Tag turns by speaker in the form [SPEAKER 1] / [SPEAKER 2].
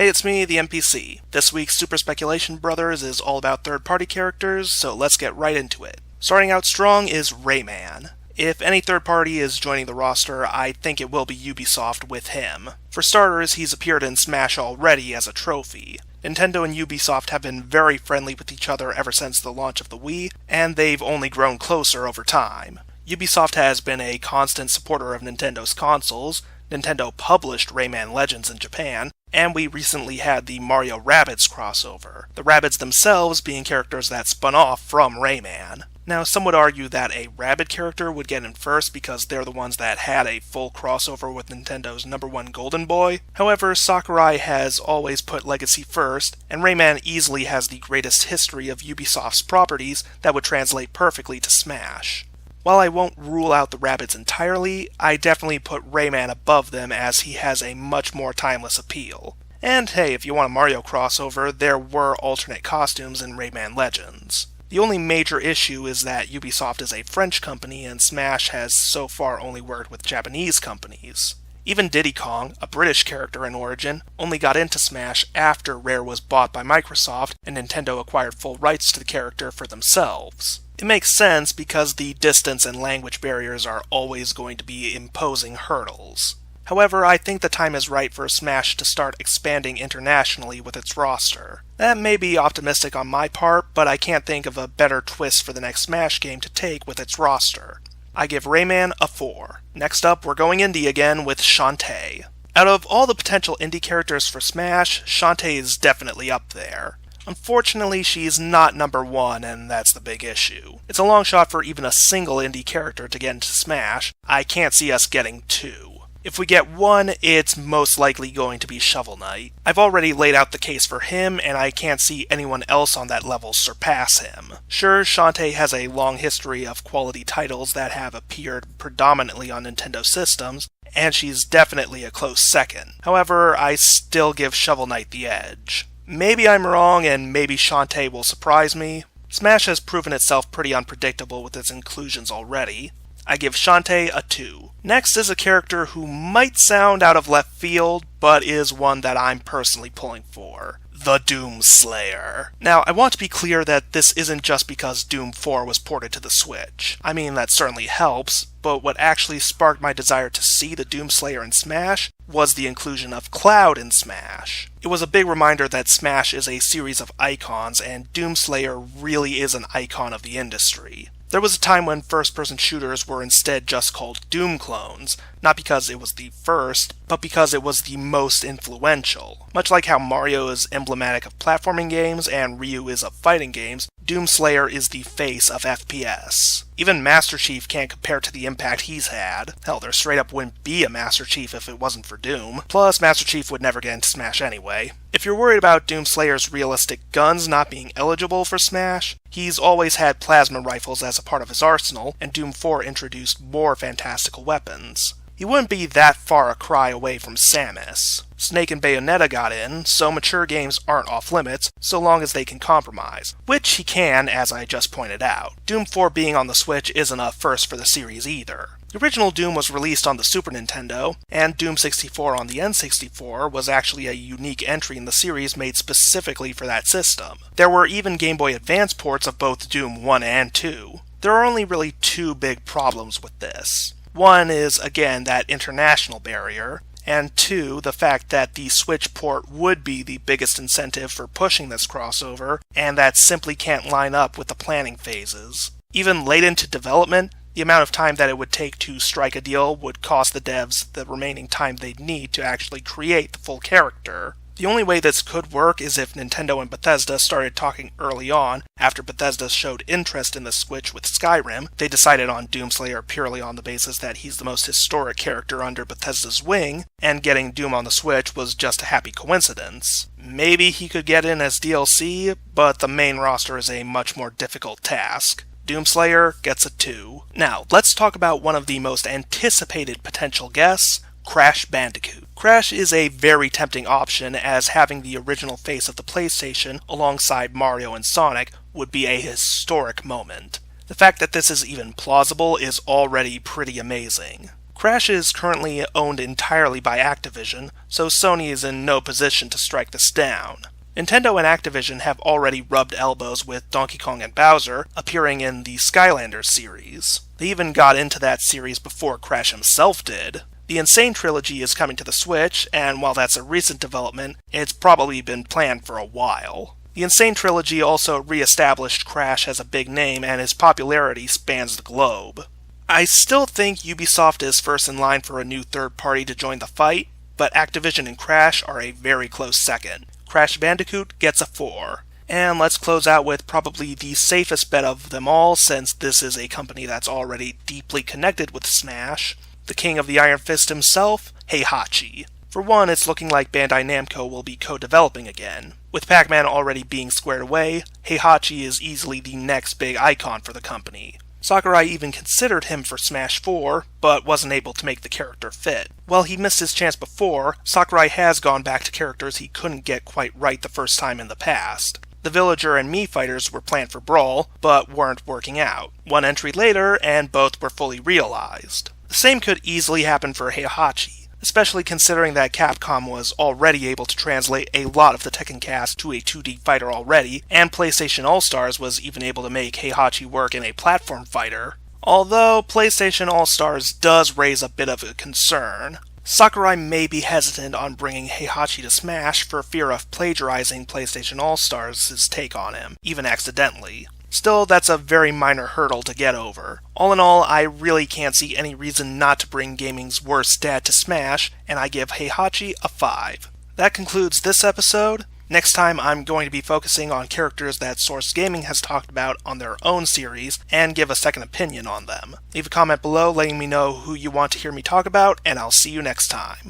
[SPEAKER 1] Hey, it's me, the NPC. This week's Super Speculation Brothers is all about third-party characters, so let's get right into it. Starting out strong is Rayman. If any third party is joining the roster, I think it will be Ubisoft with him. For starters, he's appeared in Smash already as a trophy. Nintendo and Ubisoft have been very friendly with each other ever since the launch of the Wii, and they've only grown closer over time. Ubisoft has been a constant supporter of Nintendo's consoles. Nintendo published Rayman Legends in Japan, and we recently had the Mario Rabbids crossover, the Rabbids themselves being characters that spun off from Rayman. Now, some would argue that a Rabbid character would get in first because they're the ones that had a full crossover with Nintendo's #1 Golden Boy. However, Sakurai has always put legacy first, and Rayman easily has the greatest history of Ubisoft's properties that would translate perfectly to Smash. While I won't rule out the Rabbids entirely, I definitely put Rayman above them as he has a much more timeless appeal. And hey, if you want a Mario crossover, there were alternate costumes in Rayman Legends. The only major issue is that Ubisoft is a French company and Smash has so far only worked with Japanese companies. Even Diddy Kong, a British character in origin, only got into Smash after Rare was bought by Microsoft and Nintendo acquired full rights to the character for themselves. It makes sense because the distance and language barriers are always going to be imposing hurdles. However, I think the time is right for Smash to start expanding internationally with its roster. That may be optimistic on my part, but I can't think of a better twist for the next Smash game to take with its roster. I give Rayman a 4. Next up, we're going indie again with Shantae. Out of all the potential indie characters for Smash, Shantae is definitely up there. Unfortunately, she's not #1, and that's the big issue. It's a long shot for even a single indie character to get into Smash. I can't see us getting 2. If we get 1, it's most likely going to be Shovel Knight. I've already laid out the case for him, and I can't see anyone else on that level surpass him. Sure, Shantae has a long history of quality titles that have appeared predominantly on Nintendo systems, and she's definitely a close second. However, I still give Shovel Knight the edge. Maybe I'm wrong, and maybe Shantae will surprise me. Smash has proven itself pretty unpredictable with its inclusions already. I give Shantae a 2. Next is a character who might sound out of left field, but is one that I'm personally pulling for. The Doom Slayer. Now, I want to be clear that this isn't just because Doom 4 was ported to the Switch. I mean, that certainly helps, but what actually sparked my desire to see the Doom Slayer in Smash was the inclusion of Cloud in Smash. It was a big reminder that Smash is a series of icons, and Doom Slayer really is an icon of the industry. There was a time when first-person shooters were instead just called Doom clones, not because it was the first, but because it was the most influential. Much like how Mario is emblematic of platforming games and Ryu is of fighting games, Doom Slayer is the face of FPS. Even Master Chief can't compare to the impact he's had. Hell, there straight up wouldn't be a Master Chief if it wasn't for Doom. Plus, Master Chief would never get into Smash anyway. If you're worried about Doom Slayer's realistic guns not being eligible for Smash, he's always had plasma rifles as a part of his arsenal, and Doom 4 introduced more fantastical weapons. He wouldn't be that far a cry away from Samus. Snake and Bayonetta got in, so mature games aren't off limits, so long as they can compromise. Which he can, as I just pointed out. Doom 4 being on the Switch isn't a first for the series either. The original Doom was released on the Super Nintendo, and Doom 64 on the N64 was actually a unique entry in the series made specifically for that system. There were even Game Boy Advance ports of both Doom 1 and 2. There are only really 2 big problems with this. One is, again, that international barrier, and 2, the fact that the Switch port would be the biggest incentive for pushing this crossover, and that simply can't line up with the planning phases. Even late into development, the amount of time that it would take to strike a deal would cost the devs the remaining time they'd need to actually create the full character. The only way this could work is if Nintendo and Bethesda started talking early on. After Bethesda showed interest in the Switch with Skyrim, they decided on Doomslayer purely on the basis that he's the most historic character under Bethesda's wing, and getting Doom on the Switch was just a happy coincidence. Maybe he could get in as DLC, but the main roster is a much more difficult task. Doomslayer gets a 2. Now, let's talk about one of the most anticipated potential guests, Crash Bandicoot. Crash is a very tempting option, as having the original face of the PlayStation alongside Mario and Sonic would be a historic moment. The fact that this is even plausible is already pretty amazing. Crash is currently owned entirely by Activision, so Sony is in no position to strike this down. Nintendo and Activision have already rubbed elbows with Donkey Kong and Bowser, appearing in the Skylanders series. They even got into that series before Crash himself did. The Insane Trilogy is coming to the Switch, and while that's a recent development, it's probably been planned for a while. The Insane Trilogy also re-established Crash as a big name, and his popularity spans the globe. I still think Ubisoft is first in line for a new third party to join the fight, but Activision and Crash are a very close second. Crash Bandicoot gets a 4. And let's close out with probably the safest bet of them all, since this is a company that's already deeply connected with Smash. The king of the Iron Fist himself, Heihachi. For one, it's looking like Bandai Namco will be co-developing again. With Pac-Man already being squared away, Heihachi is easily the next big icon for the company. Sakurai even considered him for Smash 4, but wasn't able to make the character fit. While he missed his chance before, Sakurai has gone back to characters he couldn't get quite right the first time in the past. The Villager and Mii fighters were planned for Brawl, but weren't working out. One entry later, and both were fully realized. The same could easily happen for Heihachi, especially considering that Capcom was already able to translate a lot of the Tekken cast to a 2D fighter already, and PlayStation All-Stars was even able to make Heihachi work in a platform fighter. Although PlayStation All-Stars does raise a bit of a concern. Sakurai may be hesitant on bringing Heihachi to Smash for fear of plagiarizing PlayStation All-Stars' take on him, even accidentally. Still, that's a very minor hurdle to get over. All in all, I really can't see any reason not to bring gaming's worst dad to Smash, and I give Heihachi a 5. That concludes this episode. Next time, I'm going to be focusing on characters that Source Gaming has talked about on their own series, and give a second opinion on them. Leave a comment below letting me know who you want to hear me talk about, and I'll see you next time.